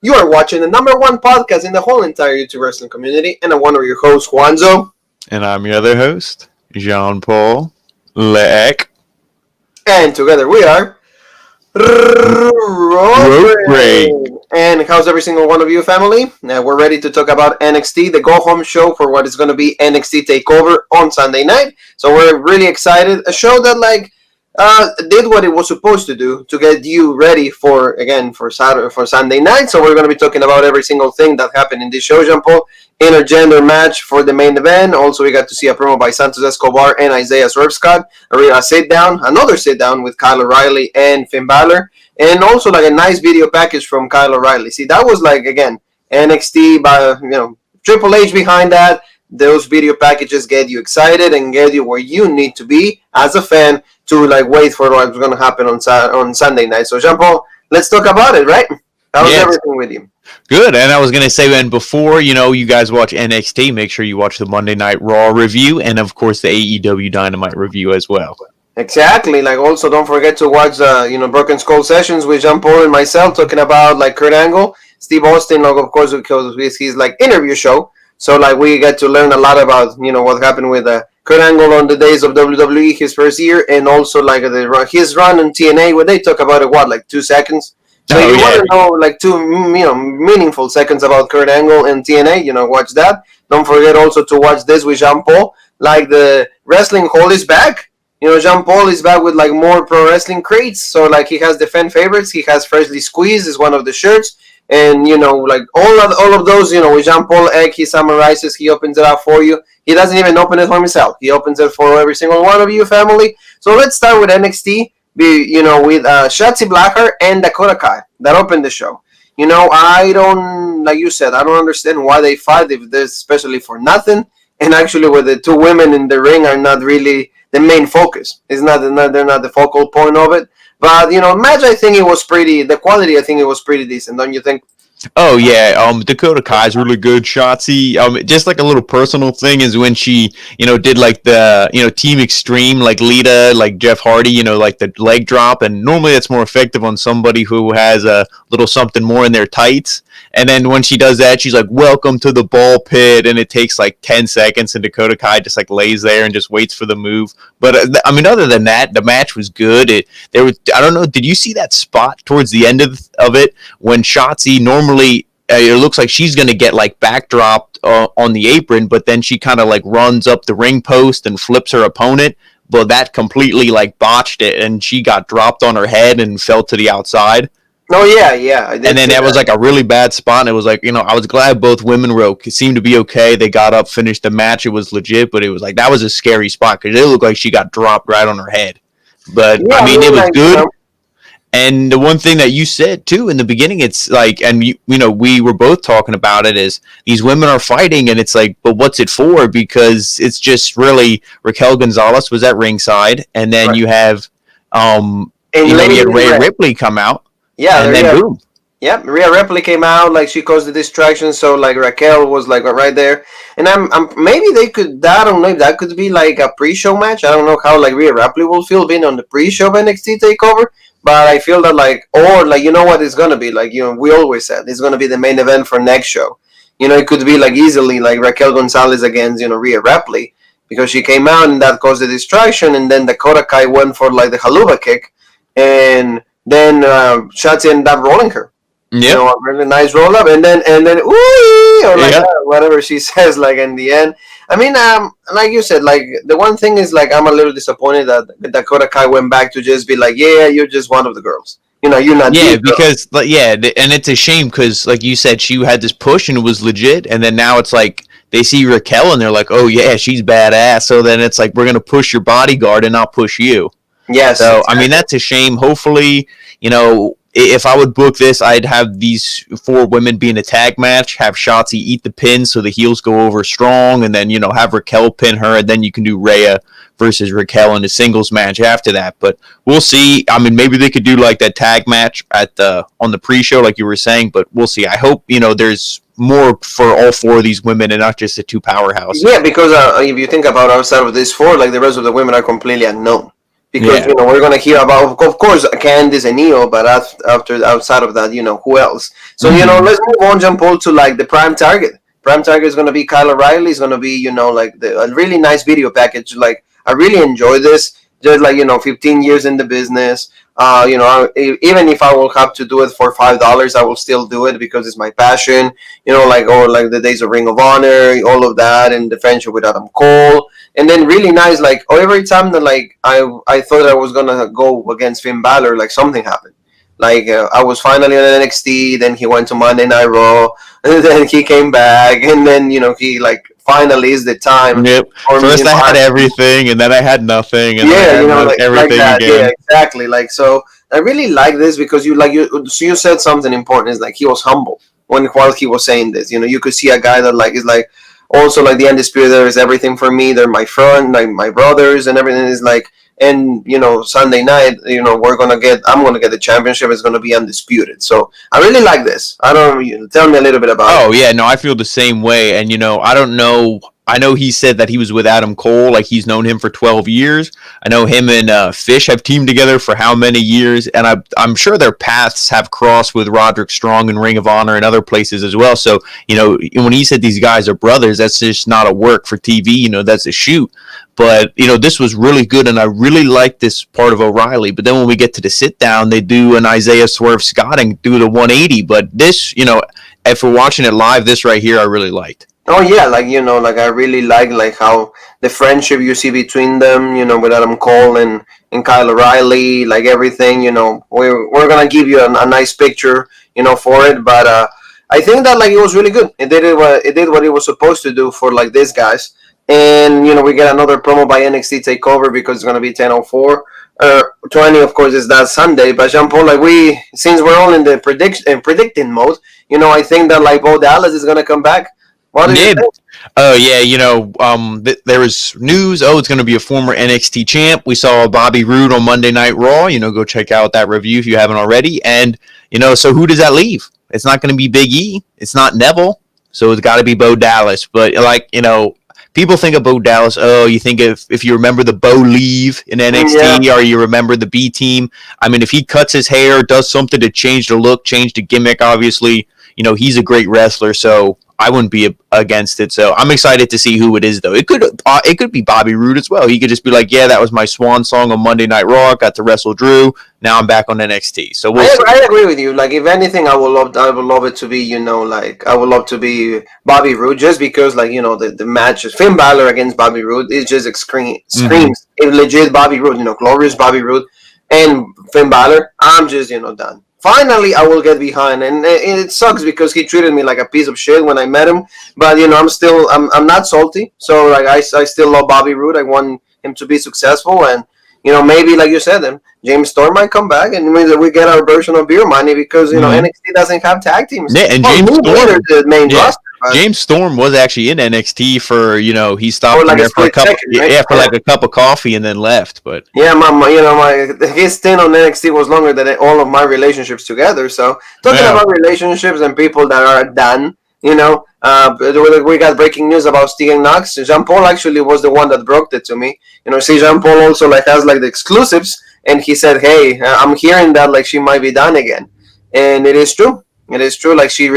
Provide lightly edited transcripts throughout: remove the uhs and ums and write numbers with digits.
You are watching the #1 podcast in the whole entire YouTube wrestling community, and I'm one of your hosts, Juanzo. And I'm your other host, Jean-Paul Leck. And together we are Rollins. And how's every single one of you, family? We're ready to talk about NXT, the go-home show for what is going to be NXT Takeover on Sunday night. So we're really excited. A show that did what it was supposed to do to get you ready for Sunday night. So we're going to be talking about every single thing that happened in this show, Jean-Paul. Intergender match for the main event. Also, we got to see a promo by SANTOS, ESCOBAR, and Isaiah Swerve Scott. Another sit down with Kyle O'Reilly and Finn Balor. And also a nice video package from Kyle O'Reilly. See, that was NXT by Triple H behind that. Those video packages get you excited and get you where you need to be as a fan to wait for what's going to happen on Sunday night. So, Jean-Paul, let's talk about it, right? How's everything with you? Good. And I was going to say, and before you guys watch NXT, make sure you watch the Monday Night Raw review and, of course, the AEW Dynamite review as well. Exactly. Also, don't forget to watch Broken Skull Sessions with Jean-Paul and myself talking about Kurt Angle, Steve Austin, of course, because it's his interview show. So we get to learn a lot about what happened with Kurt Angle on the days of WWE his first year, and also his run in TNA where they talk about it 2 seconds. So you want to know 2 meaningful seconds about Kurt Angle and TNA, watch that. Don't forget also to watch this with Jean-Paul. The Wrestling Hall is back. Jean-Paul is back with more pro wrestling crates. So he has the fan favorites. He has Freshly Squeezed is one of the shirts. And, all of those, with Jean-Paul Egg, he summarizes, he opens it up for you. He doesn't even open it for himself. He opens it for every single one of you, family. So let's start with NXT, with Shotzi Blackheart and Dakota Kai. That opened the show. I don't, like you said, I don't understand why they fight, if there's especially for nothing. And actually, with the two women in the ring are not really the main focus. They're not the focal point of it. But, match, I think it was the quality, I think it was pretty decent, don't you think? Oh, yeah. Dakota Kai's really good. Shotzi, just a little personal thing is when she, did the, Team Extreme, Lita, Jeff Hardy, the leg drop. And normally that's more effective on somebody who has a little something more in their tights. And then when she does that, she's like, welcome to the ball pit. And it takes 10 seconds. And Dakota Kai just lays there and just waits for the move. But other than that, the match was good. I don't know. Did you see that spot towards the end of it when Shotzi normally, it looks like she's going to get backdropped on the apron, but then she kind of runs up the ring post and flips her opponent. But that completely botched it. And she got dropped on her head and fell to the outside. Oh, yeah. And then that was a really bad spot. And it was I was glad both women seemed to be okay. They got up, finished the match. It was legit, but it was that was a scary spot because it looked like she got dropped right on her head. But, yeah, it was good. And the one thing that you said, too, in the beginning, it's we were both talking about it, is these women are fighting, and it's but what's it for? Because it's just really Raquel Gonzalez was at ringside, and then you have, you had Rhea Ripley come out. Yeah, and then boom. Yeah, Rhea Ripley came out, she caused the distraction, so Raquel was right there. And maybe they could, I don't know if that could be a pre-show match. I don't know how Rhea Ripley will feel being on the pre-show of NXT Takeover, but I feel that you know what it's gonna be, we always said, it's gonna be the main event for next show. It could be easily Raquel Gonzalez against, Rhea Ripley, because she came out and that caused the distraction, and then Dakota Kai went for the haluva kick, and then Shotzi ended up rolling her. Yeah, a really nice roll up, and then ooh, or whatever she says in the end. Like you said, the one thing is I'm a little disappointed that Dakota Kai went back to just be yeah, you're just one of the girls. You're not. Yeah, because and it's a shame because you said she had this push and it was legit, and then now it's they see Raquel and they're oh yeah, she's badass. So then it's we're gonna push your bodyguard and not push you. Yes. So, exactly. That's a shame. Hopefully, if I would book this, I'd have these 4 women be in a tag match, have Shotzi eat the pin so the heels go over strong, and then, have Raquel pin her, and then you can do Rhea versus Raquel in a singles match after that. But we'll see. Maybe they could do that tag match on the pre-show like you were saying, but we'll see. I hope, there's more for all 4 of these women and not just the 2 powerhouses. Yeah, because if you think about outside of these 4, the rest of the women are completely unknown. because Yeah. we're gonna hear about, of course, Candice and Neo, but after outside of that, who else? So Hmm. let's move on, Jean Paul, to like the prime target. Prime target is gonna be Kyle O'Reilly. Is gonna be like a really nice video package. Like I really enjoy this. Just like 15 years in the business. Even if I will have to do it for $5, I will still do it because it's my passion. Like the days of Ring of Honor, all of that, and the friendship with Adam Cole. And then really nice, like every time that like I thought I was gonna go against Finn Balor, like something happened. Like I was finally on NXT, then he went to Monday Night Raw, and then he came back, and then he like finally is the time Yep. for me. First I had everything, and then I had nothing, and then I Yeah, had like everything that. Yeah, again. exactly. Like so, I really like this because you said something important. Is like he was humble while he was saying this. You could see a guy that like is like also like the undisputed is everything for me. They're my friend, like my brothers, and everything is like. And Sunday night, I'm gonna get the championship. It's gonna be undisputed. So I really like this. I don't tell me a little bit about it. Oh yeah, no, I feel the same way. And I don't know. I know he said that he was with Adam Cole, like he's known him for 12 years. I know him and Fish have teamed together for how many years, and I'm sure their paths have crossed with Roderick Strong and Ring of Honor and other places as well. So when he said these guys are brothers, that's just not a work for TV. That's a shoot. But this was really good, and I really like this part of O'Reilly. But then when we get to the sit down, they do an Isaiah Swerve Scott and do the 180. But this, if we're watching it live, this right here, I really liked. Oh yeah, like like I really like how the friendship you see between them, with Adam Cole and Kyle O'Reilly, like everything, we're gonna give you a nice picture, for it. But I think that like it was really good. It did what it was supposed to do for like these guys, and we get another promo by NXT Takeover because it's gonna be 10:04. 20, of course, is that Sunday. But Jean Paul, like since we're all in the predicting mode, I think that like Bo Dallas is gonna come back. What do you Yeah. think? Oh yeah, there was news. Oh, it's going to be a former NXT champ. We saw Bobby Roode on Monday Night Raw. Go check out that review if you haven't already. And so who does that leave? It's not going to be Big E. It's not Neville. So it's got to be Bo Dallas. But people think of Bo Dallas. Oh, you think if you remember the Bo leave in Yeah, NXT, or you remember the B team. I mean, if he cuts his hair, does something to change the look, change the gimmick, obviously, he's a great wrestler. So I wouldn't be against it. So I'm excited to see who it is, though. It could be Bobby Roode as well. He could just be like, yeah, that was my swan song on Monday Night Raw. Got to wrestle Drew. Now I'm back on NXT. So we'll see. I agree with you. Like, if anything, I would love it to be, like, I would love to be Bobby Roode, just because, like, the match is Finn Balor against Bobby Roode. It just Mm-hmm. screams a legit Bobby Roode, glorious Bobby Roode, and Finn Balor. I'm just, done. Finally, I will get behind, and it sucks because he treated me like a piece of shit when I met him. But I'm not salty. So like, I still love Bobby Roode. I want him to be successful, and maybe like you said, then James Storm might come back, and we get our version of beer money because Mm-hmm. NXT doesn't have tag teams. Yeah, and Well, James neither Storm. the main Yeah. roster, but James Storm was actually in NXT for, he for stopped in like a there for a split cup, second, right? yeah, for like a cup of coffee and then left. But Yeah, his stint on NXT was longer than all of my relationships together. So talking yeah, about relationships and people that are done, we got breaking news about Steven Knox. Jean Paul actually was the one that broke it to me. See, Jean Paul also like has like the exclusives, and he said, "Hey, I'm hearing that like she might be done again," and it is true. It is true. Like she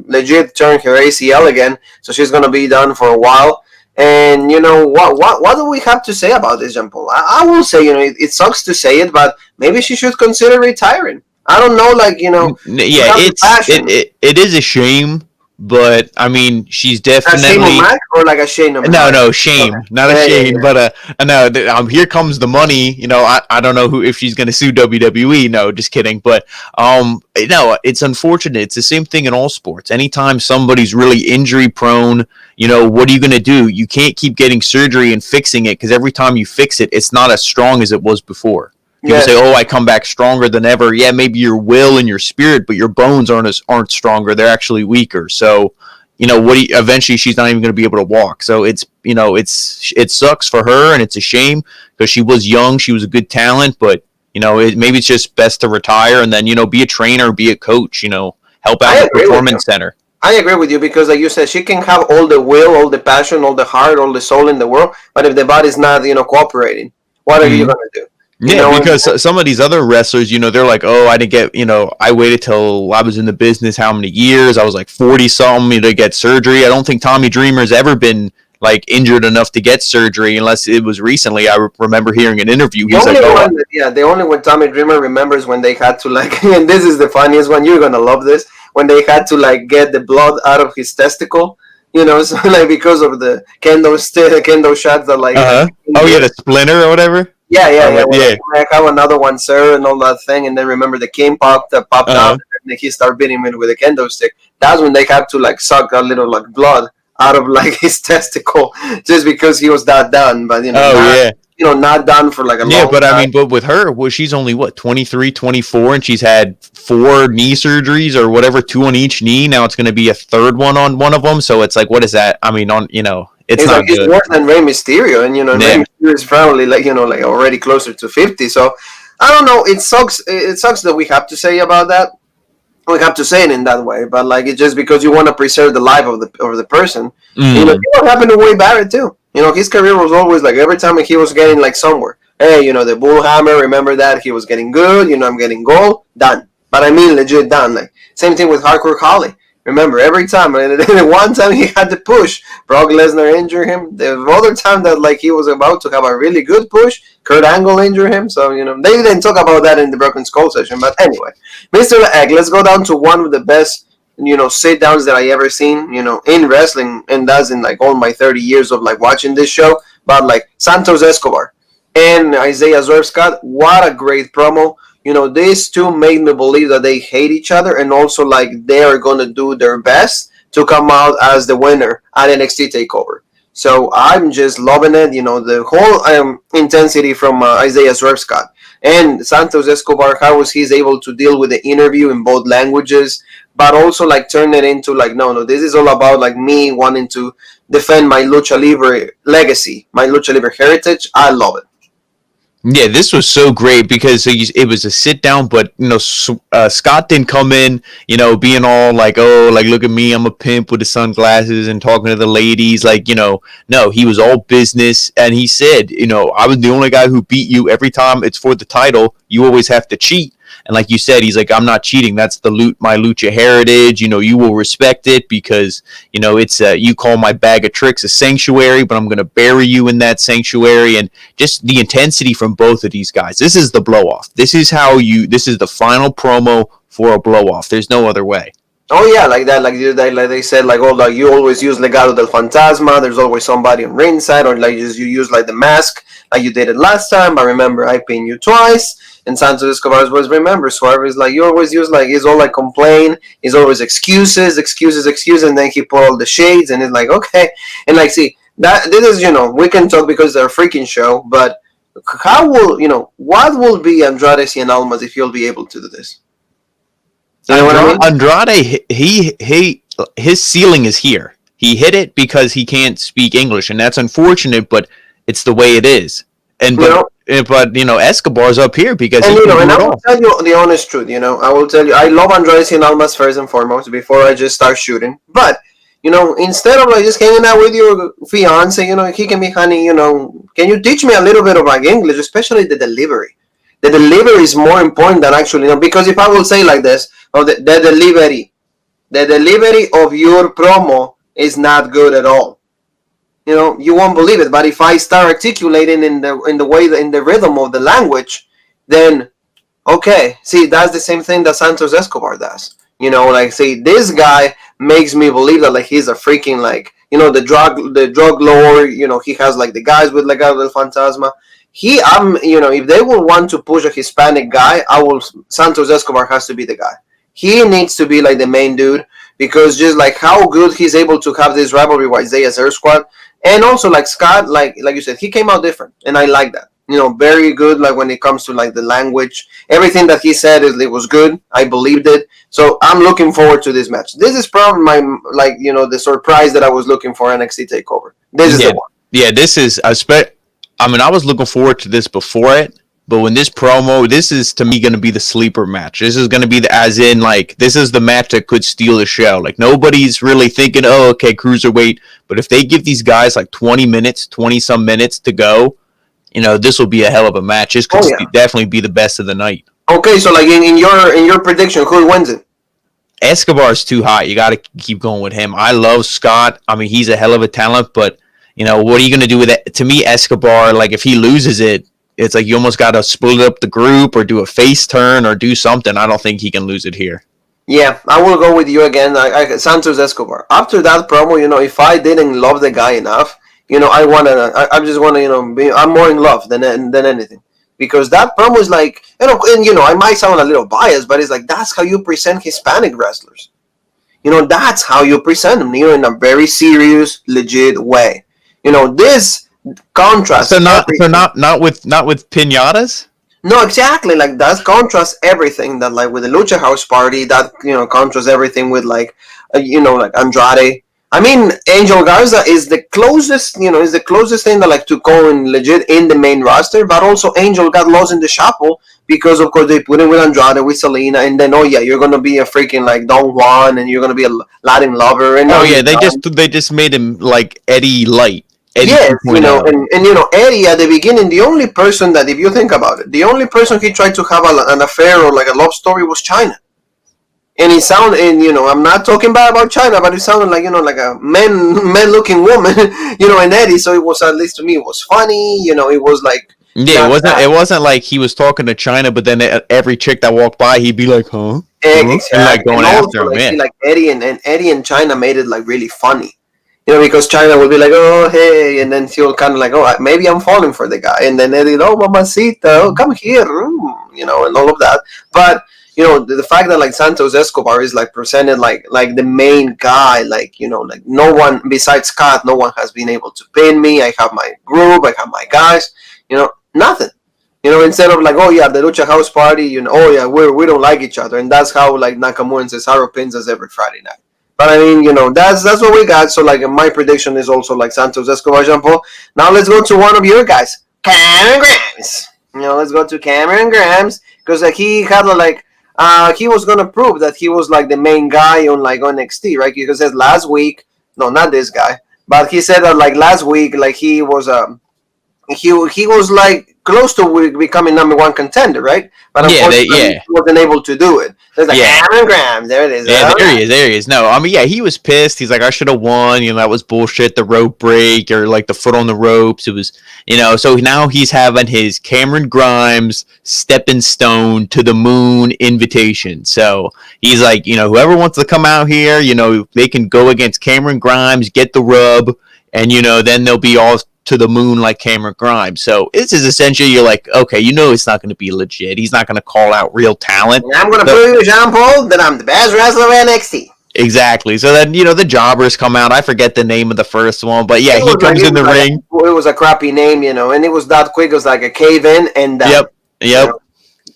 legit turned her ACL again, so she's gonna be done for a while. And what do we have to say about this, Jean Paul? I will say, it sucks to say it, but maybe she should consider retiring. I don't know, like you yeah, have the passion. it is a shame, but I mean, she's A shame on definitely. Mac or like a shame on No, Hart? no, Okay. shame, not a Yeah, yeah, shame, yeah. but no. Here comes the money. I don't know who if she's gonna sue WWE. No, just kidding. But no, it's unfortunate. It's the same thing in all sports. Anytime somebody's really injury prone, what are you gonna do? You can't keep getting surgery and fixing it because every time you fix it, it's not as strong as it was before. People say, Yes. "Oh, I come back stronger than ever." Yeah, maybe your will and your spirit, but your bones aren't stronger. They're actually weaker. So eventually she's not even going to be able to walk. So it sucks for her, and it's a shame because she was young, she was a good talent, but maybe it's just best to retire and then be a trainer, be a coach, help out I in the agree with you. performance center. I agree with you because, like you said, she can have all the will, all the passion, all the heart, all the soul in the world, but if the body's not, cooperating, what are you Mm-hmm. gonna do? Yeah, because some of these other wrestlers, they're like, oh, I didn't get, I waited till I was in the business how many years? I was like 40 something to get surgery. I don't think Tommy Dreamer's ever been like injured enough to get surgery unless it was recently. I remember hearing an interview. He's like, the only one Tommy Dreamer remembers when they had to like, and this is the funniest one. You're gonna love this. When they had to like get the blood out of his testicle. So like because of the kendo shots that like. Oh yeah, the splinter or whatever. Yeah. I have another one, sir, and all that thing, and then remember the cane popped out, and he started beating him with a kendo stick. That's when they had to like suck a little like blood out of like his testicle, just because he was that done. But not done for like a long but time. I mean, but with her, well, she's only 23, 24, and she's had 4 knee surgeries or whatever, 2 on each knee. Now it's going to be a third one on one of them. So it's like, what is that? I mean, it's not good. It's worse than Rey Mysterio, and Rey Mysterio is probably like like already closer to 50. So I don't know. It sucks. It sucks that we have to say about that. We have to say it in that way, but like it's just because you want to preserve the life of the person. What happened to Wade Barrett too? His career was always like every time he was getting like somewhere. Hey, the bull hammer. Remember that he was getting good. I'm getting gold. Done. But I mean legit done. Like same thing with Hardcore Holly. Remember, every time, and one time he had to push, Brock Lesnar injured him. The other time that like he was about to have a really good push, Kurt Angle injured him. So they didn't talk about that in the Broken Skull session. But anyway, Mr. Egg, let's go down to one of the best sit downs that I ever seen in wrestling, and that's in like all my 30 years of like watching this show. But like Santos Escobar and Isaiah Swerve Scott, what a great promo. These two made me believe that they hate each other, and also like they are going to do their best to come out as the winner at NXT Takeover. So I'm just loving it. The whole intensity from Isaiah Swerve Scott and Santos Escobar, how was he able to deal with the interview in both languages, but also like turn it into like, no, this is all about like me wanting to defend my Lucha Libre legacy, my Lucha Libre heritage. I love it. Yeah, this was so great because it was a sit down, but Scott didn't come in, being all like, oh, like look at me, I'm a pimp with the sunglasses and talking to the ladies, like, no, he was all business, and he said, I was the only guy who beat you every time it's for the title. You always have to cheat. And like you said, he's like, I'm not cheating. That's my Lucha heritage. You will respect it because, it's you call my bag of tricks a sanctuary, but I'm going to bury you in that sanctuary. And just the intensity from both of these guys. This is the blow off. This is the final promo for a blow off. There's no other way. Oh yeah, like that, like they said, like oh, like you always use Legado del Fantasma. There's always somebody on ringside, or like you use like the mask, like you did it last time. But remember, I pinned you twice. And Santos Escobar was remember. Swerve is like you always use like he's all like complain. He's always excuses, and then he put all the shades, and it's like okay, and like see that this is we can talk because they're a freaking show, but how will what will be Andrade Cien Almas if he'll be able to do this? Andrade, his ceiling is here. He hit it because he can't speak English, and that's unfortunate, but it's the way it is. And but Escobar's up here because and I will tell you the honest truth. I will tell you, I love Andrade Cien Almas first and foremost before I just start shooting. But instead of like just hanging out with your fiance, he can be, honey, can you teach me a little bit of like English, especially the delivery. The delivery is more important than actually, because if I will say like this, the delivery of your promo is not good at all. You won't believe it. But if I start articulating in the way, in the rhythm of the language, then okay. See, that's the same thing that Santos Escobar does. Like see, this guy makes me believe that like he's a freaking like the drug lord. He has like the guys with Legado del Fantasma. If they will want to push a Hispanic guy, Santos Escobar has to be the guy. He needs to be like the main dude, because just like how good he's able to have this rivalry with Isaiah Swerve Squad, and also like Scott, like you said, he came out different, and I like that. Very good. Like when it comes to like the language, everything that he said it was good. I believed it, so I'm looking forward to this match. This is probably my the surprise that I was looking for NXT Takeover. This is the one. Yeah, this is I was looking forward to this before it, but when this is to me going to be the sleeper match. This is going to be this is the match that could steal the show. Like nobody's really thinking, oh, okay, cruiserweight. But if they give these guys like 20 some minutes to go, this will be a hell of a match. This could definitely be the best of the night. Okay, so like in your prediction, who wins it? Escobar's too hot. You got to keep going with him. I love Scott. I mean, he's a hell of a talent, but what are you going to do with it? To me, Escobar, like if he loses it, it's like you almost got to split up the group or do a face turn or do something. I don't think he can lose it here. Yeah, I will go with you again. Santos Escobar. After that promo, if I didn't love the guy enough, I just wanna, I'm more in love than anything, because that promo is like, and I might sound a little biased, but it's like that's how you present Hispanic wrestlers. That's how you present them, in a very serious, legit way. This contrast. So not with piñatas. No, exactly. Like that contrasts everything that like with the Lucha House Party. That contrasts everything with like like Andrade. I mean, Angel Garza is the closest is the closest thing that like to going legit in the main roster. But also Angel got lost in the shuffle because of course they put him with Andrade, with Selena, and then you're gonna be a freaking like Don Juan, and you're gonna be a Latin lover. And they just made him like Eddie Light. Eddie yes, and Eddie at the beginning, the only person that, if you think about it, the only person he tried to have an affair or like a love story was China. And it sounded, I'm not talking bad about China, but it sounded like, like a man-looking woman, and Eddie. So it was, at least to me, it was funny. It was like. Yeah, it wasn't like he was talking to China, but then every chick that walked by, he'd be like, huh? Exactly. And like going after him, like, like Eddie and China made it like really funny. Because China would be like, oh, hey, and then she'll kind of like, oh, maybe I'm falling for the guy. And then Eddie, oh, mamacita, oh, come here, and all of that. But, the fact that, like, Santos Escobar is, like, presented like the main guy, like, like no one, besides Scott, no one has been able to pin me. I have my group, I have my guys, nothing. Instead of like, oh, yeah, the Lucha House Party, oh, yeah, we don't like each other. And that's how, like, Nakamura and Cesaro pins us every Friday night. But I mean, that's what we got. So like my prediction is also like Santos Escobar, Jean Paul. Now let's go to one of your guys, Cameron Grimes. Let's go to Cameron Grimes, because like he had like he was gonna prove that he was like the main guy on like NXT, right? Because says last week, no, not this guy, but he said that like last week, like he was he was like close to becoming number one contender, right? But unfortunately, he wasn't able to do it. There's like Cameron Grimes. There it is. Yeah, there he is. No, I mean, he was pissed. He's like, I should have won. That was bullshit. The rope break or like the foot on the ropes. It was, so now he's having his Cameron Grimes stepping stone to the moon invitation. So he's like, whoever wants to come out here, they can go against Cameron Grimes, get the rub, and, then they'll be all to the moon like Cameron Grimes. So this is essentially, you're like, okay, it's not going to be legit. He's not going to call out real talent. And I'm going to prove you, Jean Paul, that I'm the best wrestler in NXT. Exactly. So then, the jobbers come out. I forget the name of the first one, but yeah, he comes in the ring. It was a crappy name, and it was that quick. It was like a cave in, and yep.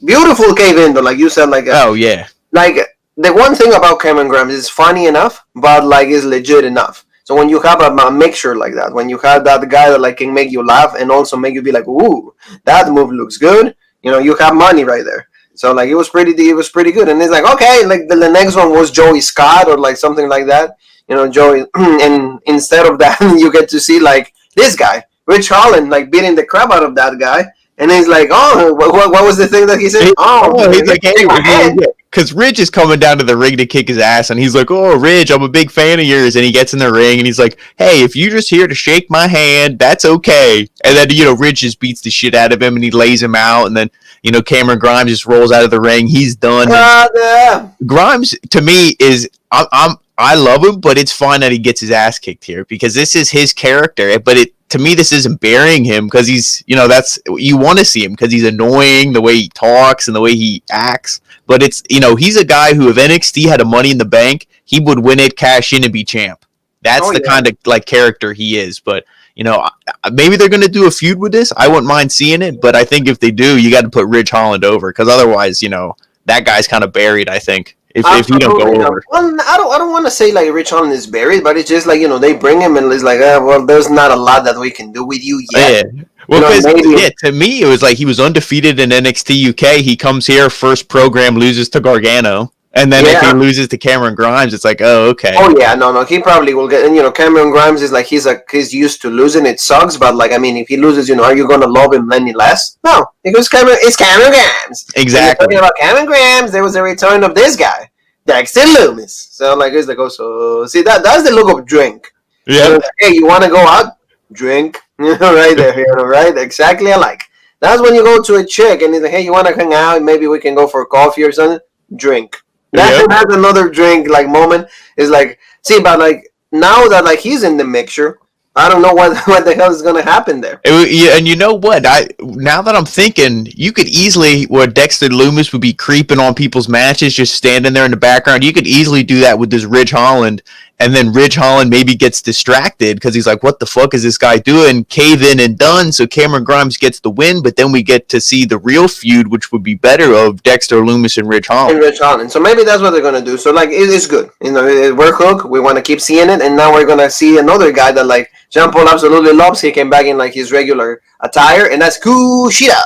Beautiful cave in, though, like you said, like oh yeah, like the one thing about Cameron Grimes is funny enough, but like is legit enough. So when you have a mixture like that, when you have that guy that like can make you laugh and also make you be like, ooh, that move looks good, you have money right there. So like it was pretty good. And it's like, okay, like the next one was Joey Scott or like something like that, Joey. And instead of that, you get to see like this guy, Rich Holland, like beating the crap out of that guy. And he's like, oh, what was the thing that he said? He's like, hey, because Ridge is coming down to the ring to kick his ass, and he's like, oh, Ridge, I'm a big fan of yours. And he gets in the ring, and he's like, hey, if you're just here to shake my hand, that's okay. And then, Ridge just beats the shit out of him, and he lays him out, and then, Cameron Grimes just rolls out of the ring. He's done. Grimes, to me, is, I love him, but it's fine that he gets his ass kicked here, because this is his character, but to me, this isn't burying him, because he's, that's, you want to see him because he's annoying, the way he talks and the way he acts. But it's, he's a guy who, if NXT had a Money in the Bank, he would win it, cash in, and be champ. That's the kind of like character he is. But, maybe they're going to do a feud with this. I wouldn't mind seeing it. But I think if they do, you got to put Ridge Holland over, because otherwise, that guy's kind of buried, I think. If you don't go over. Well, I don't want to say like Rich Holland is buried, but it's just like, they bring him and it's like, well, there's not a lot that we can do with you yet. Yeah. Well, to me, it was like he was undefeated in NXT UK. He comes here, first program, loses to Gargano. And then if he Yeah. loses to Cameron Grimes, it's like, oh, okay. Oh yeah, no, he probably will get. And Cameron Grimes is like he's used to losing. It sucks, but like I mean, if he loses, are you gonna love him any less? No, because it's Cameron Grimes. Exactly. Talking about Cameron Grimes, there was a return of this guy, Dexter Loomis. So like it's like also see that's the look of drink. Yeah. Hey, you want to go out? Drink. Right there, right? Exactly alike. That's when you go to a chick and he's like, hey, you want to hang out? Maybe we can go for coffee or something. Drink. That's another drink like moment. Is like, see, but like now that like he's in the mixture, I don't know what the hell is gonna happen there. Yeah, and you know what? Now that I'm thinking, you could easily, where Dexter Loomis would be creeping on people's matches, just standing there in the background. You could easily do that with this Ridge Holland, and then Ridge Holland maybe gets distracted because he's like, "What the fuck is this guy doing?" Cave in and done. So Cameron Grimes gets the win, but then we get to see the real feud, which would be better of Dexter Loomis and Ridge Holland. So maybe that's what they're gonna do. So like, it's good. We're hooked. We want to keep seeing it, and now we're gonna see another guy that like Jean Paul absolutely loves. He came back in like his regular attire, and that's Kushida.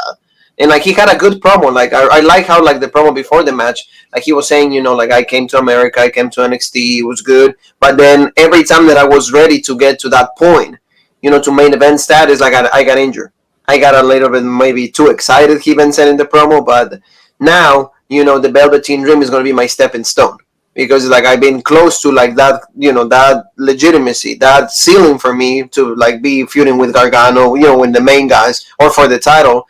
And like he had a good promo. Like I like how like the promo before the match, like he was saying, like I came to America, I came to NXT, it was good. But then every time that I was ready to get to that point, to main event status, I got injured. I got a little bit maybe too excited. He even said in the promo, but now the Velveteen Dream is gonna be my stepping stone. Because like I've been close to like that, that legitimacy, that ceiling for me to like be feuding with Gargano, with the main guys or for the title.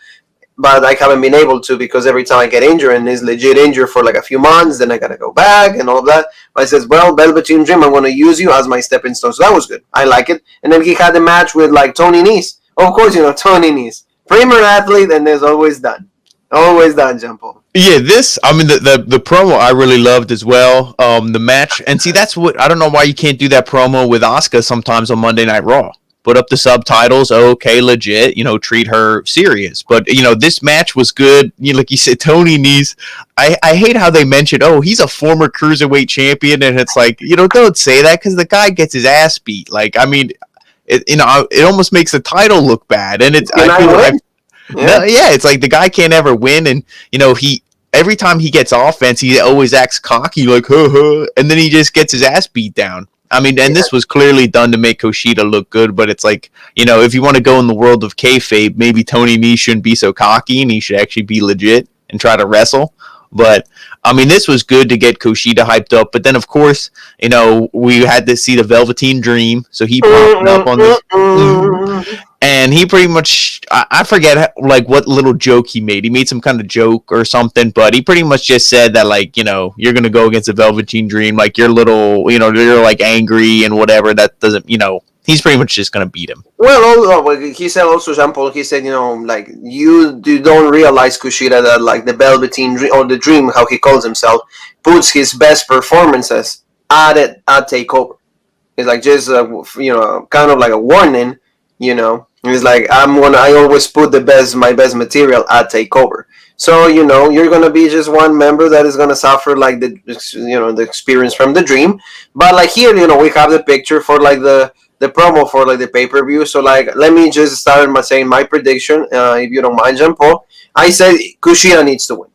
But I haven't been able to because every time I get injured and is legit injured for like a few months, then I gotta go back and all of that. But I says, well, Velveteen Dream, I'm gonna use you as my stepping stone. So that was good. I like it. And then he had the match with like Tony Nese. Of course, Tony Nese, premier athlete, and there's always done. Always done, Jean Paul. Yeah, the promo I really loved as well. The match, and see, that's what I don't know why you can't do that promo with Asuka sometimes on Monday Night Raw. Put up the subtitles, okay, legit, treat her serious. But this match was good. Like you said, Tony Nese. I hate how they mentioned, oh, he's a former cruiserweight champion, and it's like, don't say that because the guy gets his ass beat. Like, I mean, it almost makes the title look bad, and it's it's like the guy can't ever win, and he every time he gets offense, he always acts cocky, like and then he just gets his ass beat down. I mean, and this was clearly done to make Kushida look good, but it's like, if you want to go in the world of kayfabe, maybe Tony Nese shouldn't be so cocky and he should actually be legit and try to wrestle. But I mean, this was good to get Kushida hyped up. But then, of course, we had to see the Velveteen Dream, so he popped up on this. And he pretty much, I forget like what little joke he made. He made some kind of joke or something, but he pretty much just said that like, you're going to go against the Velveteen Dream. Like you're little, you're like angry and whatever. That doesn't, he's pretty much just going to beat him. Well, he said also, Jean Paul, he said, like you don't realize, Kushida, that like the Velveteen Dream or the Dream, how he calls himself, puts his best performances at TakeOver. It's like just, kind of like a warning, It's like I always put my best material at TakeOver. So you're gonna be just one member that is gonna suffer like the experience from the Dream. But like here, we have the picture for like the promo for like the pay-per-view. So like let me just start by saying my prediction, if you don't mind, Jean Paul. I said Kushida needs to win.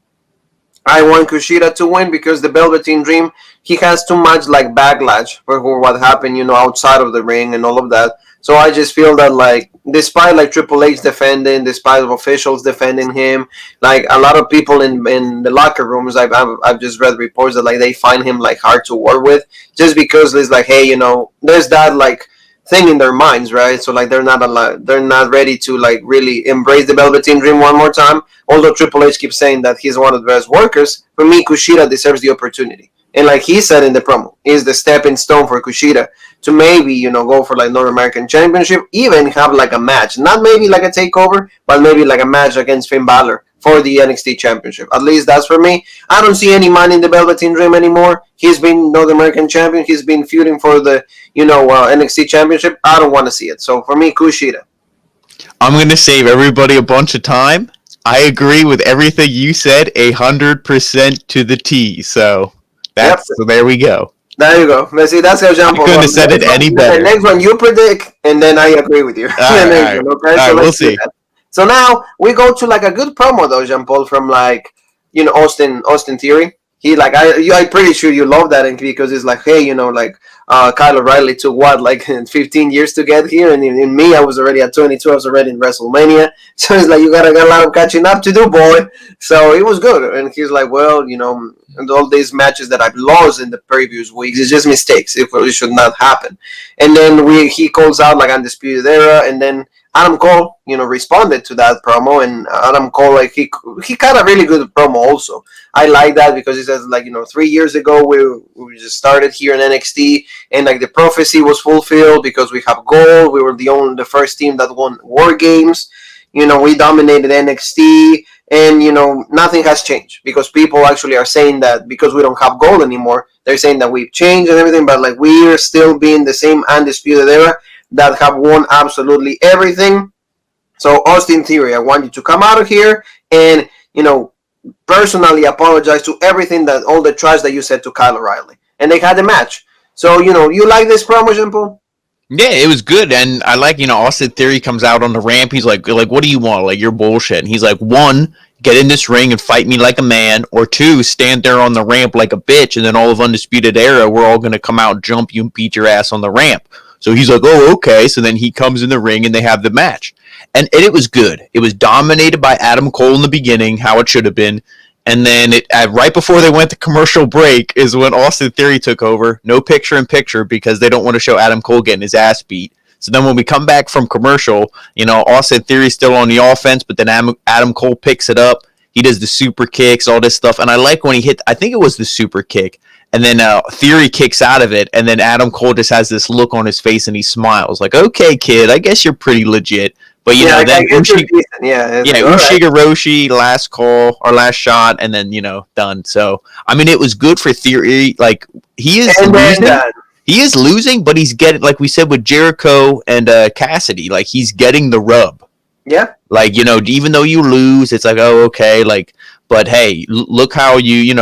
I want Kushida to win because the Velveteen Dream, he has too much like backlash for what happened, outside of the ring and all of that. So I just feel that like, despite like Triple H defending, despite of officials defending him, like a lot of people in the locker rooms, I've just read reports that like they find him like hard to work with, just because it's like, hey, there's that like thing in their minds, right? So like they're not ready to like really embrace the Velveteen Dream one more time. Although Triple H keeps saying that he's one of the best workers, for me, Kushida deserves the opportunity. And like he said in the promo, is the stepping stone for Kushida to maybe, go for like North American Championship, even have like a match. Not maybe like a takeover, but maybe like a match against Finn Balor for the NXT Championship. At least that's for me. I don't see any man in the Velveteen Dream anymore. He's been North American Champion. He's been feuding for the, NXT Championship. I don't want to see it. So for me, Kushida. I'm going to save everybody a bunch of time. I agree with everything you said 100% to the T. So... So there we go. There you go. Let's see, that's how Jean Paul. You couldn't have said it any better. The next one you predict, and then I agree with you. All right. We'll see. So now we go to like a good promo though, Jean Paul, from like Austin Theory. he like I'm pretty sure you love that, and because it's like, hey, like Kyle O'Reilly took what, like 15 years to get here, and in me, I was already at 22. I was already in WrestleMania, so it's like you got a lot of catching up to do, boy. So it was good, and he's like, well, and all these matches that I've lost in the previous weeks, it's just mistakes. It should not happen. And then he calls out like Undisputed Era, and then Adam Cole, responded to that promo, and Adam Cole, like he got a really good promo also. I like that because he says, like, 3 years ago we just started here in NXT, and like the prophecy was fulfilled because we have gold. We were the first team that won War Games. We dominated NXT, and nothing has changed because people actually are saying that because we don't have gold anymore, they're saying that we've changed and everything, but like we are still being the same Undisputed Era that have won absolutely everything. So Austin Theory, I want you to come out of here and personally apologize to everything, that all the trash that you said to Kyle O'Reilly. And they had a match. So you like this promo, Jean-Paul? Yeah, it was good, and I like, Austin Theory comes out on the ramp. He's like, what do you want? Like, you're bullshit. And he's like, 1, get in this ring and fight me like a man, or 2, stand there on the ramp like a bitch, and then all of Undisputed Era, we're all going to come out, jump you, and beat your ass on the ramp. So he's like, oh, okay. So then he comes in the ring, and they have the match. And it was good. It was dominated by Adam Cole in the beginning, how it should have been. And then right before they went to commercial break is when Austin Theory took over. No picture-in-picture because they don't want to show Adam Cole getting his ass beat. So then when we come back from commercial, Austin Theory's still on the offense, but then Adam Cole picks it up. He does the super kicks, all this stuff. And I like when he hit, I think it was the super kick. And then Theory kicks out of it. And then Adam Cole just has this look on his face and he smiles. Like, okay, kid, I guess you're pretty legit. But, then Ushika Roshi, last call, or last shot, and then, done. So, I mean, it was good for Theory. Like, he is losing. He is losing, but he's getting, like we said with Jericho and Cassidy, like, he's getting the rub. Yeah. Like, even though you lose, it's like, oh, okay, like, but hey, look how you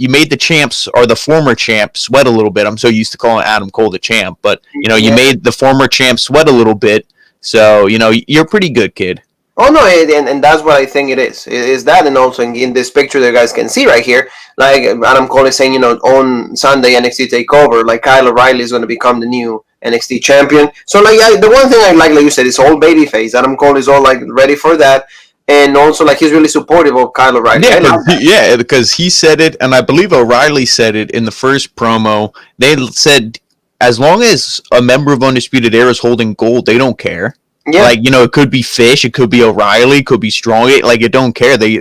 made the champs, or the former champ, sweat a little bit. I'm so used to calling Adam Cole the champ, but, you made the former champ sweat a little bit. So, you're pretty good, kid. Oh, no, and that's what I think it is. It is that, and also in this picture that you guys can see right here, like Adam Cole is saying, on Sunday NXT Takeover, like Kyle O'Reilly is going to become the new NXT champion. So, like, the one thing I like you said, is all babyface. Adam Cole is all, like, ready for that. And also, like, he's really supportive of Kyle O'Reilly. Yeah, because he said it, and I believe O'Reilly said it in the first promo. They said, as long as a member of Undisputed Era is holding gold, they don't care. Yeah. Like, it could be Fish, it could be O'Reilly, it could be Strong. Like, it don't care. They,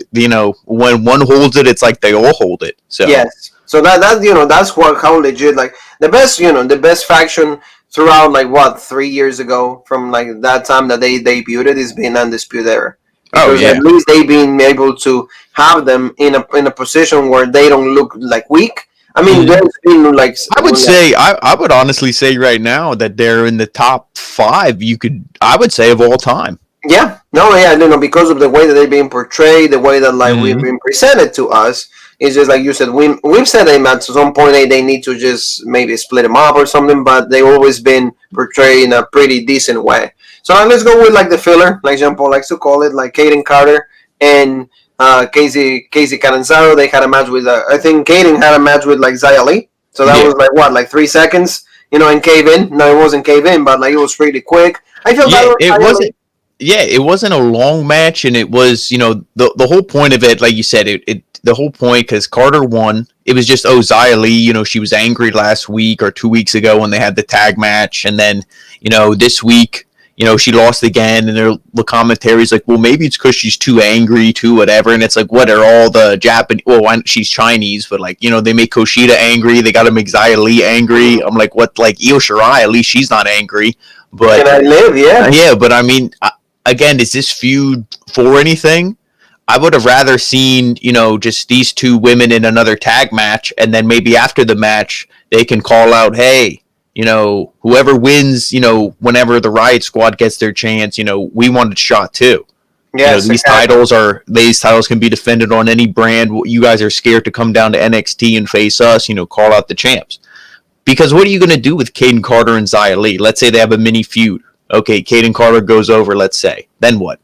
when one holds it, it's like they all hold it. So yes. So that's how legit, like, the best faction throughout, like, 3 years ago from, like, that time that they debuted is being Undisputed Era. Because at least they've been able to have them in a position where they don't look like weak. I mean, there's been like. I would honestly say right now that they're in the top 5. I would say of all time. Yeah, because of the way that they're being portrayed, the way that we've been presented to us. It's just like you said. We've said them at some point they need to just maybe split them up or something, but they've always been portrayed in a pretty decent way. So let's go with like the filler, like Jean Paul likes to call it, like Kaden Carter and Casey Catanzaro. They had a match with I think Kaden had a match with like Xia Li. So that was like 3 seconds, and cave in. No, it wasn't cave in, but like it was pretty quick. I feel it wasn't. Yeah, it wasn't a long match, and it was, the whole point of it, like you said, the whole point, because Carter won. It was just, Xia Li, she was angry last week or 2 weeks ago when they had the tag match, and then, this week, she lost again, and the commentary's like, well, maybe it's because she's too angry, too, whatever, and it's like, what are all the Japanese, well, she's Chinese, but like, they make Kushida angry, they gotta make Xia Li angry. I'm like, what, like, Io Shirai, at least she's not angry, but... Can I live, yeah. Yeah, but I mean... Again, is this feud for anything? I would have rather seen, just these two women in another tag match, and then maybe after the match, they can call out, hey, whoever wins, whenever the Riot Squad gets their chance, we want a shot too. Yes, these titles can be defended on any brand. You guys are scared to come down to NXT and face us, call out the champs. Because what are you going to do with Kaden Carter and Xia Li? Let's say they have a mini feud. Okay, Kaden Carter goes over, let's say. Then what?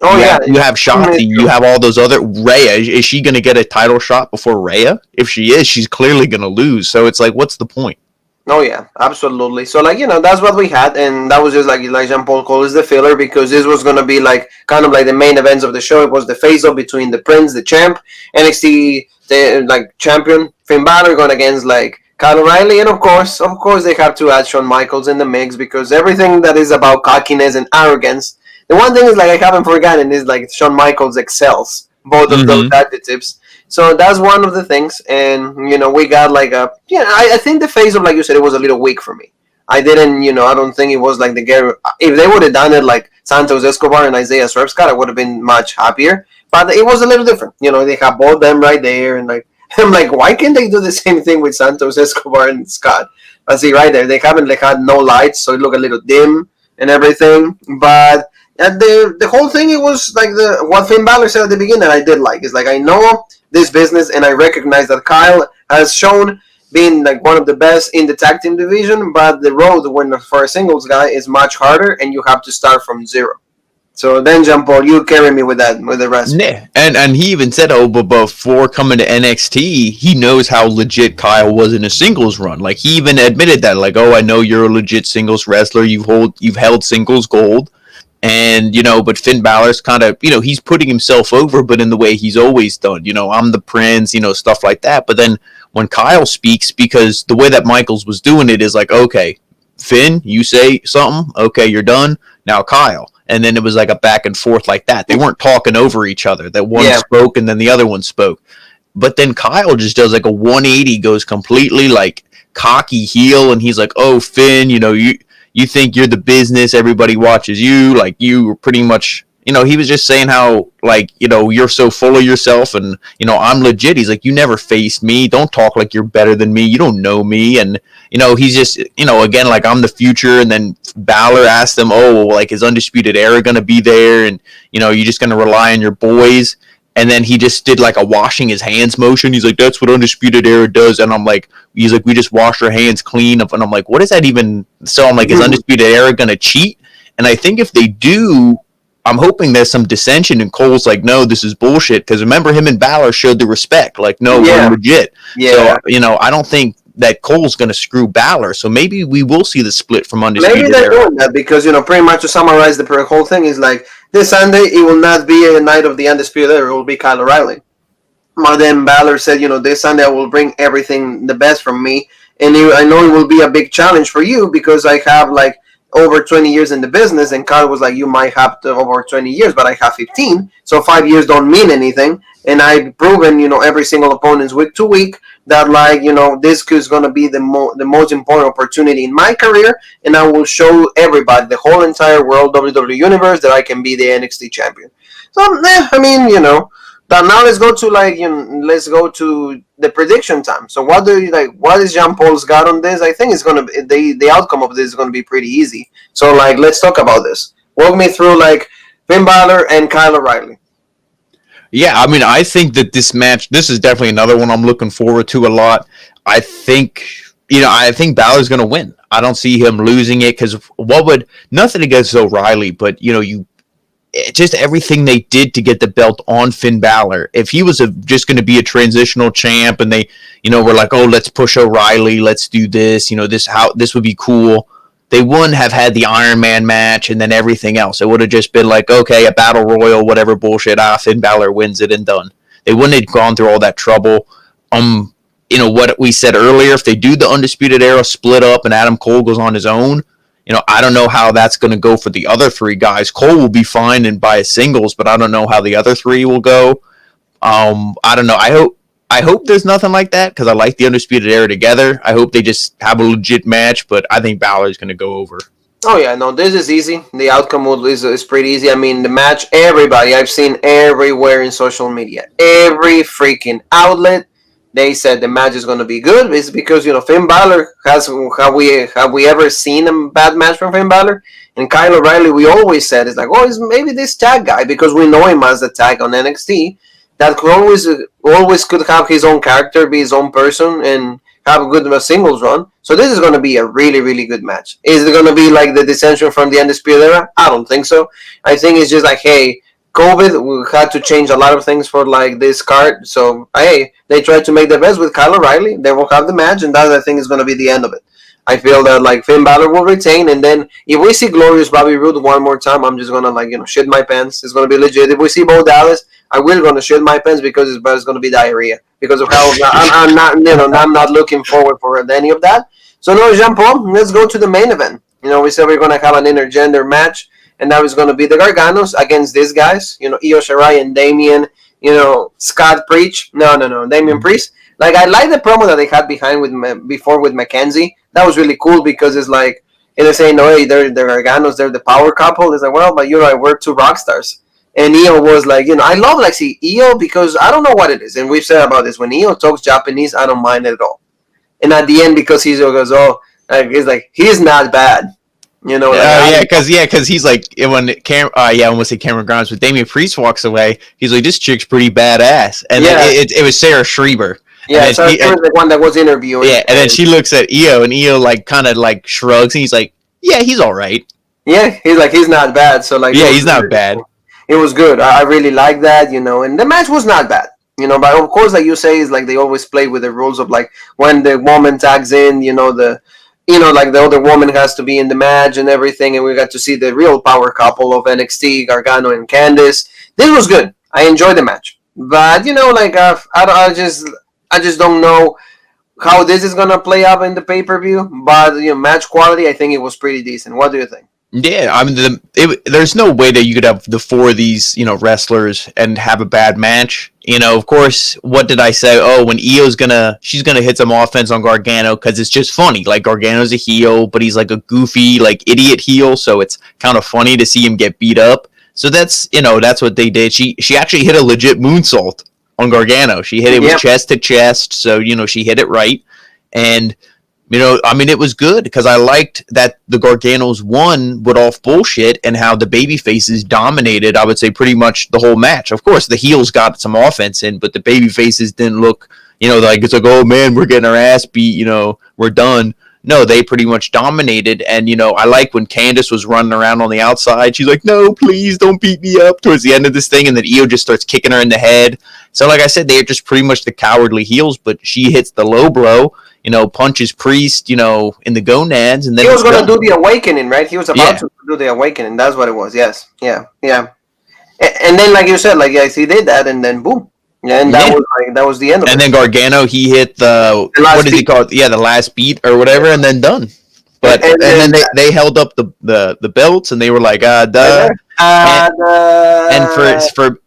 Oh yeah, You have Shotzi. You have all those other Rhea. Is she going to get a title shot before Rhea? If she is, she's clearly going to lose. So it's like, what's the point? Oh yeah, absolutely. So like that's what we had, and that was just like Jean Paul called is the filler because this was gonna be like kind of like the main events of the show. It was the face off between the Prince, the champ, NXT the like champion Finn Balor going against like Kyle O'Reilly, and of course they have to add Shawn Michaels in the mix because everything that is about cockiness and arrogance. The one thing is like I haven't forgotten is like Shawn Michaels excels both of those adjectives. So that's one of the things, and we got like I think the face of like you said it was a little weak for me. I didn't I don't think it was like the game. If they would have done it like Santos Escobar and Isaiah Swerve Scott, I would have been much happier. But it was a little different. They have both them right there, and like I'm like, why can't they do the same thing with Santos Escobar and Scott? I see right there, they haven't like had no lights, so it looked a little dim and everything, but. And the whole thing, it was like what Finn Balor said at the beginning. I did like is like I know this business, and I recognize that Kyle has shown being like one of the best in the tag team division, but the road when for a singles guy is much harder, and you have to start from zero. So then, Jean Paul, you carry me with that with the rest. Yeah, and he even said, but before coming to NXT, he knows how legit Kyle was in a singles run. Like he even admitted that, like, I know you're a legit singles wrestler. You've held singles gold. And, but Finn Balor's kind of, he's putting himself over, but in the way he's always done. I'm the prince, stuff like that. But then when Kyle speaks, because the way that Michaels was doing it is like, okay, Finn, you say something. Okay, you're done. Now Kyle. And then it was like a back and forth like that. They weren't talking over each other. That one spoke and then the other one spoke. But then Kyle just does like a 180, goes completely like cocky heel. And he's like, oh, Finn, you think you're the business, everybody watches you, like you were pretty much, he was just saying how, like, you're so full of yourself and, I'm legit. He's like, you never faced me. Don't talk like you're better than me. You don't know me. And, he's just, again, like I'm the future. And then Balor asked him, like is Undisputed Era going to be there? And, you're just going to rely on your boys. And then he just did like a washing his hands motion. He's like, that's what Undisputed Era does. And I'm like, he's like, we just wash our hands clean. And I'm like, what is that even? So I'm like, is Undisputed Era going to cheat? And I think if they do, I'm hoping there's some dissension. And Cole's like, no, this is bullshit. Because remember, him and Balor showed the respect. Like, no, we're legit. Yeah. So, I don't think that Cole's going to screw Balor. So maybe we will see the split from Undisputed Era. Maybe they're doing that because, pretty much to summarize the whole thing is like, this Sunday, it will not be a night of the Undisputed Era. It will be Kyle O'Reilly. But then Balor said, this Sunday I will bring everything the best from me. And I know it will be a big challenge for you because I have like over 20 years in the business. And Kyle was like, you might have over 20 years, but I have 15. So 5 years don't mean anything. And I've proven, every single opponent's week to week that like, this is going to be the most important opportunity in my career. And I will show everybody, the whole entire world, WWE Universe, that I can be the NXT champion. So, that now let's go to the prediction time. So what do you like? What is Jean Paul's got on this? I think it's going to be, the outcome of this is going to be pretty easy. So like, let's talk about this. Walk me through like Finn Balor and Kyle O'Reilly. Yeah, I mean, I think that this match, this is definitely another one I'm looking forward to a lot. I think Balor's going to win. I don't see him losing it because nothing against O'Reilly, but, just everything they did to get the belt on Finn Balor. If he was just going to be a transitional champ and they, were like, oh, let's push O'Reilly, let's do this, this would be cool. They wouldn't have had the Iron Man match and then everything else. It would have just been like, okay, a battle royal, whatever bullshit. Finn Balor wins it and done. They wouldn't have gone through all that trouble. What we said earlier, if they do the Undisputed Era split up and Adam Cole goes on his own, I don't know how that's going to go for the other three guys. Cole will be fine and by singles, but I don't know how the other three will go. I don't know. I hope there's nothing like that because I like the Undisputed Era together. I hope they just have a legit match, but I think Balor's going to go over. Oh, yeah, no, this is easy. The outcome is pretty easy. I mean, the match, everybody I've seen everywhere in social media, every freaking outlet, they said the match is going to be good. It's because, Finn Balor have we ever seen a bad match from Finn Balor? And Kyle O'Reilly, we always said, it's like, it's maybe this tag guy because we know him as the tag on NXT. That could always could have his own character, be his own person, and have a good singles run. So this is going to be a really, really good match. Is it going to be like the dissension from the Undisputed Era? I don't think so. I think it's just like, hey, COVID, we had to change a lot of things for like this card. So hey, they tried to make the best with Kyle O'Reilly. They will have the match, and that I think is going to be the end of it. I feel that like Finn Balor will retain, and then if we see Glorious Bobby Roode one more time, I'm just gonna like shit my pants. It's gonna be legit. If we see Bo Dallas, I will gonna shit my pants because it's gonna be diarrhea because of how I'm not I'm not looking forward for any of that. So no, Jean Paul, let's go to the main event. We said we're gonna have an intergender match, and that was gonna be the Garganos against these guys. Io Shirai and Damian. Scott Preach. No, Damian Priest. Like I like the promo that they had before with Mackenzie. That was really cool because it's like they're saying, "No, hey, they're Garganos, they're the power couple." It's like, well, but we're two rock stars. And Io was like, I love like see Io because I don't know what it is, and we've said about this. When Io talks Japanese, I don't mind it at all. And at the end, because he goes, oh, like, it's like he's not bad. Because he's like when I almost say Cameron Grimes, but Damian Priest walks away. He's like, this chick's pretty badass, and then it was Sarah Schreiber. Yeah, so the one that was interviewing. Yeah, and then she looks at Io, and Io like kind of like shrugs, and he's like, yeah, he's all right. Yeah, he's like he's not bad. So like he's not bad. It was good. I really like that, and the match was not bad. But of course, like you say, is like they always play with the rules of like when the woman tags in, like the other woman has to be in the match and everything, and we got to see the real power couple of NXT, Gargano and Candice. This was good. I enjoyed the match, but like I just don't know how this is gonna play out in the pay-per-view. But match quality, I think it was pretty decent. What do you think? Yeah, I mean, there's no way that you could have the four of these, wrestlers and have a bad match. Of course, what did I say? Oh, when she's gonna hit some offense on Gargano because it's just funny. Like Gargano's a heel, but he's like a goofy, like idiot heel, so it's kind of funny to see him get beat up. So that's what they did. She actually hit a legit moonsault on Gargano. She hit it with chest to chest, so she hit it right, and. I mean, it was good because I liked that the Garganos won with off bullshit and how the baby faces dominated, I would say, pretty much the whole match. Of course, the heels got some offense in, but the baby faces didn't look, like it's like, oh man, we're getting our ass beat, we're done. No, they pretty much dominated. And, I like when Candice was running around on the outside. She's like, no, please don't beat me up towards the end of this thing. And then Io just starts kicking her in the head. So, like I said, they're just pretty much the cowardly heels, but she hits the low blow. Punches Priest, in the gonads, and then he was going to do the awakening, right? He was about to do the awakening. That's what it was. Yes, yeah. And then, like you said, like he did that, and then boom, and that was the end of it. And then Gargano, he hit the what is he called? Yeah, the last beat or whatever, and then done. But and then they held up the belts, and they were like, duh. And for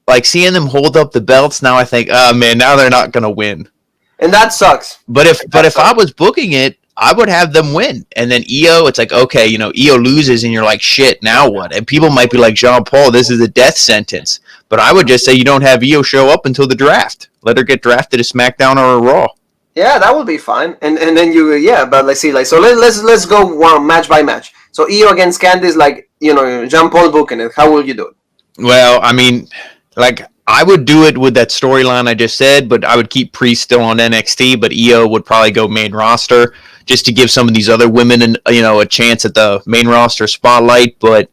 like seeing them hold up the belts, now I think, oh man, now they're not going to win. And that sucks. But if I was booking it, I would have them win. And then Io, it's like, okay, Io loses and you're like, shit, now what? And people might be like, Jean Paul, this is a death sentence. But I would just say you don't have Io show up until the draft. Let her get drafted to SmackDown or a Raw. Yeah, that would be fine. And then but let's see, like, so let's go match by match. So Io against Candice, like, Jean Paul booking it. How will you do it? Well, I mean, like, I would do it with that storyline I just said, but I would keep Priest still on NXT, but Io would probably go main roster just to give some of these other women a chance at the main roster spotlight. But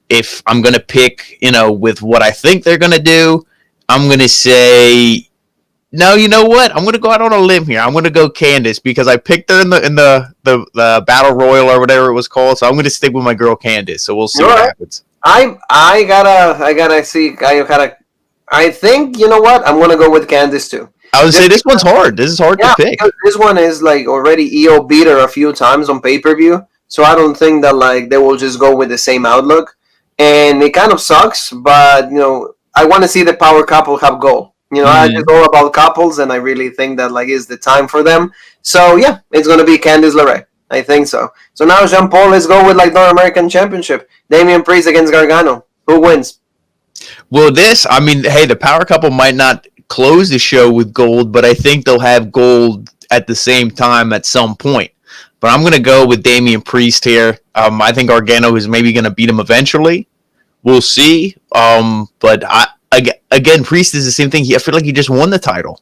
if I'm going to pick, with what I think they're going to do, I'm going to say, no, you know what? I'm going to go out on a limb here. I'm going to go Candice because I picked her in the Battle Royal or whatever it was called. So I'm going to stick with my girl Candice. So we'll see what happens. I gotta see. I think, you know what? I'm going to go with Candice, too. I would say this one's hard. This is hard to pick. This one is, like, already Io beat her a few times on pay-per-view, so I don't think that, like, they will just go with the same outlook. And it kind of sucks, but, I want to see the power couple have goal. I just all about couples, and I really think that, like, is the time for them. So, yeah, it's going to be Candice LeRae. I think so. So now, Jean Paul, let's go with, like, North American Championship. Damian Priest against Gargano. Who wins? Well, hey, the power couple might not close the show with gold, but I think they'll have gold at the same time at some point. But I'm going to go with Damian Priest here. I think Gargano is maybe going to beat him eventually. We'll see. But again, Priest is the same thing. I feel like he just won the title.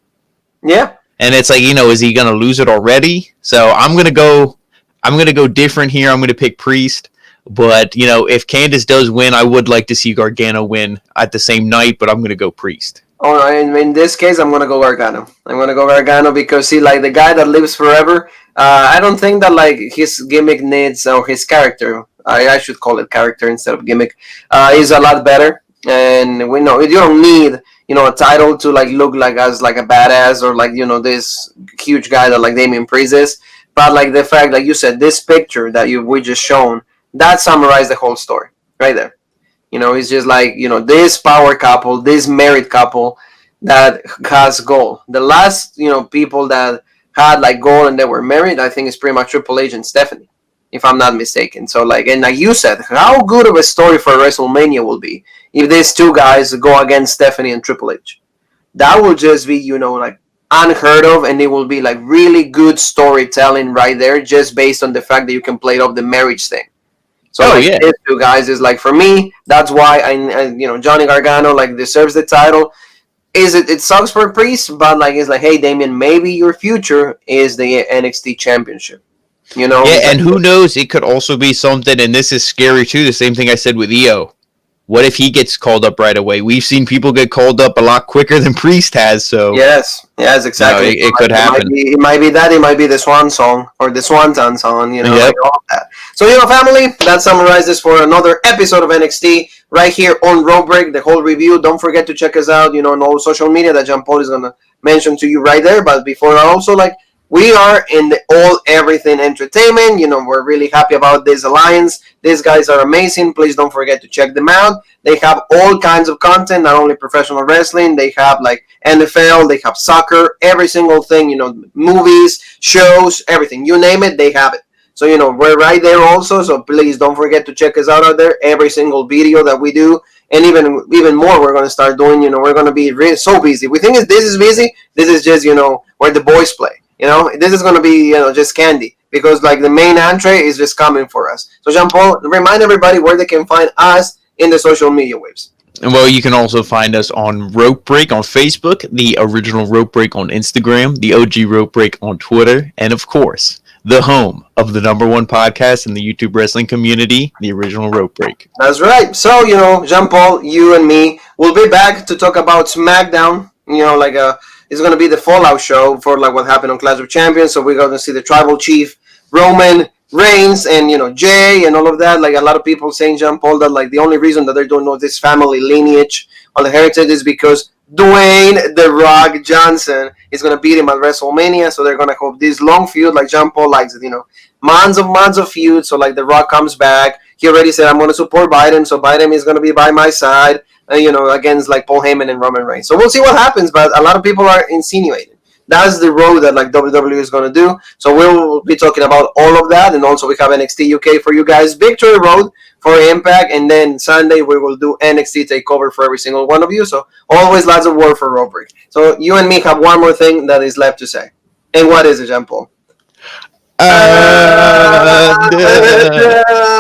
Yeah. And it's like, is he going to lose it already? So I'm going to go different here. I'm going to pick Priest. But, if Candice does win, I would like to see Gargano win at the same night, but I'm going to go Priest. All right, in this case, I'm gonna go Gargano. I'm gonna go Gargano because see, like the guy that lives forever. I don't think that like his gimmick needs or his character. I should call it character instead of gimmick. Is a lot better, and we know you don't need a title to like look like as like a badass or like this huge guy that like Damian Priest is. But like the fact, like you said, this picture that we just shown that summarized the whole story right there. It's just like, this power couple, this married couple that has goal. The last, people that had like goal and they were married, I think it's pretty much Triple H and Stephanie, if I'm not mistaken. So like, and like you said, how good of a story for WrestleMania will be if these two guys go against Stephanie and Triple H. That will just be, like unheard of, and it will be like really good storytelling right there, just based on the fact that you can play it off the marriage thing. So these two guys is like, for me, that's why I Johnny Gargano like deserves the title. It sucks for Priest, but like it's like, hey Damian, maybe your future is the NXT Championship. Yeah, and who knows? It could also be something, and this is scary too. The same thing I said with Io. What if he gets called up right away? We've seen people get called up a lot quicker than Priest has. So yes, exactly. It could happen. It might be that. It might be the Swan song or the Swanton song. Yep. Like all that. So family, that summarizes for another episode of NXT right here on Road Break. The whole review. Don't forget to check us out. On all social media that Jean Paul is gonna mention to you right there. But before also we are in the All Everything Entertainment. We're really happy about this alliance. These guys are amazing. Please don't forget to check them out. They have all kinds of content, not only professional wrestling. They have like NFL, they have soccer, every single thing, movies, shows, everything. You name it, they have it. So, we're right there also. So please don't forget to check us out there. Every single video that we do. And even more, we're going to start doing, we're going to be so busy. We think this is busy. This is just, where the boys play. This is going to be, just candy because like the main entree is just coming for us. So Jean Paul, remind everybody where they can find us in the social media waves. Well, you can also find us on Rope Break on Facebook, the original Rope Break on Instagram, the OG Rope Break on Twitter, and of course, the home of the #1 podcast in the YouTube wrestling community, the original Rope Break. That's right. So, Jean Paul, you and me will be back to talk about SmackDown. It's going to be the Fallout show for like what happened on Clash of Champions. So we're going to see the Tribal Chief, Roman Reigns, and Jay and all of that. Like a lot of people saying, Jean Paul, that like the only reason that they're doing all this family lineage on the heritage is because Dwayne The Rock Johnson is going to beat him at WrestleMania. So they're going to have this long feud like Jean Paul likes it, months of feud. So like The Rock comes back. He already said, I'm going to support Biden. So Biden is going to be by my side. Against like Paul Heyman and Roman Reigns. So we'll see what happens, but a lot of people are insinuating that's the road that like WWE is going to do. So we'll be talking about all of that, and also we have NXT UK for you guys, Victory Road for Impact, and then Sunday we will do NXT Takeover for every single one of you. So always lots of work for Road Break. So you and me have one more thing that is left to say, and what is it, Jean Paul?